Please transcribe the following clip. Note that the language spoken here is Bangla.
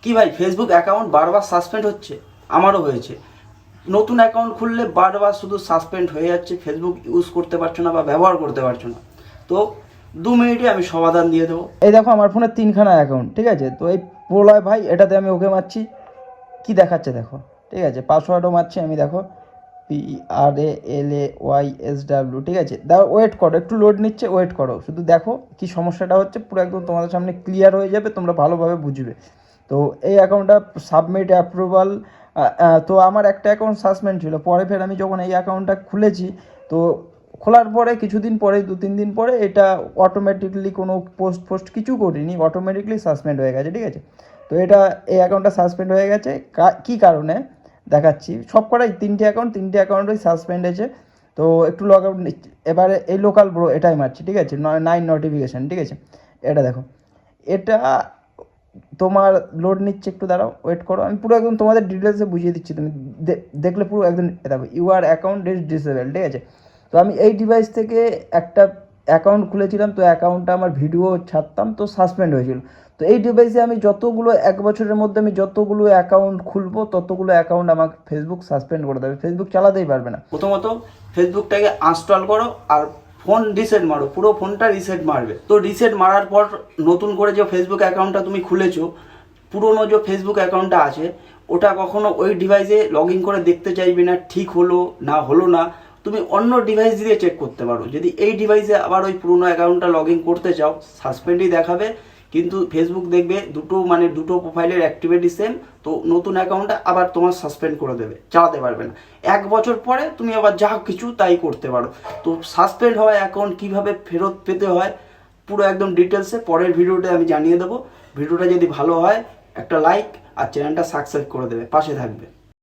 কি ভাই, ফেসবুক অ্যাকাউন্ট বারবার সাসপেন্ড হচ্ছে? আমারও হয়েছে। নতুন অ্যাকাউন্ট খুললে বারবার শুধু সাসপেন্ড হয়ে যাচ্ছে, ফেসবুক ইউজ করতে পারছো না বা ব্যবহার করতে পারছো না। তো 2 মিনিটে আমি সমাধান দিয়ে দেবো। এই দেখো আমার ফোনে 3খানা অ্যাকাউন্ট, ঠিক আছে? তো এই প্রলয় ভাই এটাতে আমি ওকে মারছি, কি দেখাচ্ছে দেখো, ঠিক আছে? পাসওয়ার্ডও মারছি আমি, দেখো PRALAYSW, ঠিক আছে? দাও, ওয়েট করো, একটু লোড নিচ্ছে, ওয়েট করো, শুধু দেখো কি সমস্যাটা হচ্ছে, পুরো একদম তোমাদের সামনে ক্লিয়ার হয়ে যাবে, তোমরা ভালোভাবে বুঝবে। তো এই অ্যাকাউন্টটা সাবমিট অ্যাপ্রুভাল। তো আমার একটা অ্যাকাউন্ট সাসপেন্ড ছিল, পরে ফের আমি যখন এই অ্যাকাউন্টটা খুলেছি, তো খোলার পরে কিছুদিন পরে, 2-3 দিন পরে এটা অটোমেটিকলি কোনো পোস্ট কিছু করিনি, অটোমেটিকলি সাসপেন্ড হয়ে গেছে, ঠিক আছে? তো এটা এই অ্যাকাউন্টটা সাসপেন্ড হয়ে গেছে কী কারণে দেখাচ্ছি। সব কটাই 3টে অ্যাকাউন্টই সাসপেন্ড হয়েছে। তো একটু লগ আউট নিচ্ছি এবারে, এই লোকাল ব্রো এটাই মারছি, ঠিক আছে? 9 নোটিফিকেশান, ঠিক আছে? এটা দেখো, এটা তোমার লোড নিচ্ছে, একটু দাঁড়াও, ওয়েট করো, আমি পুরো একদম তোমাদের ডিটেলসে বুঝিয়ে দিচ্ছি, তুমি দেখলে পুরো একদম দেখো, ইউআর অ্যাকাউন্ট ইজ ডিসেবল, ঠিক আছে? তো আমি এই ডিভাইস থেকে একটা অ্যাকাউন্ট খুলেছিলাম, তো অ্যাকাউন্টটা আমার ভিডিও ছাড়তাম, তো সাসপেন্ড হয়েছিল। তো এই ডিভাইসে আমি যতগুলো, 1 বছরের মধ্যে আমি যতগুলো অ্যাকাউন্ট খুলবো, ততগুলো অ্যাকাউন্ট আমাকে ফেসবুক সাসপেন্ড করে দেবে, ফেসবুক চালাতেই পারবে না। প্রথমত ফেসবুকটাকে আনস্টল করো আর ফোন রিসেট মারো, পুরো ফোনটা রিসেট মারবে। তো রিসেট মারার পর নতুন করে যে ফেসবুক অ্যাকাউন্টটা তুমি খুলেছো, পুরনো যে ফেসবুক অ্যাকাউন্টটা আছে, ওটা কখনো ওই ডিভাইসে লগ ইন করে দেখতে চাইবে না, ঠিক হলো না। তুমি অন্য ডিভাইস দিয়ে চেক করতে পারো। যদি এই ডিভাইসে আবার ওই পুরনো অ্যাকাউন্টটা লগ ইন করতে চাও, সাসপেন্ডই দেখাবে, কিন্তু ফেসবুক দেখবে দুটো প্রোফাইলের অ্যাক্টিভিটি সেম, তো নতুন অ্যাকাউন্টটা আবার তোমার সাসপেন্ড করে দেবে, চালাতে পারবে না। 1 বছর পরে তুমি আবার যা কিছু তাই করতে পারো। তো সাসপেন্ড হওয়া অ্যাকাউন্ট কীভাবে ফেরত পেতে হয় পুরো একদম ডিটেলসে পরের ভিডিওতে আমি জানিয়ে দেবো। ভিডিওটা যদি ভালো হয় একটা লাইক আর চ্যানেলটা সাবস্ক্রাইব করে দেবে, পাশে থাকবে।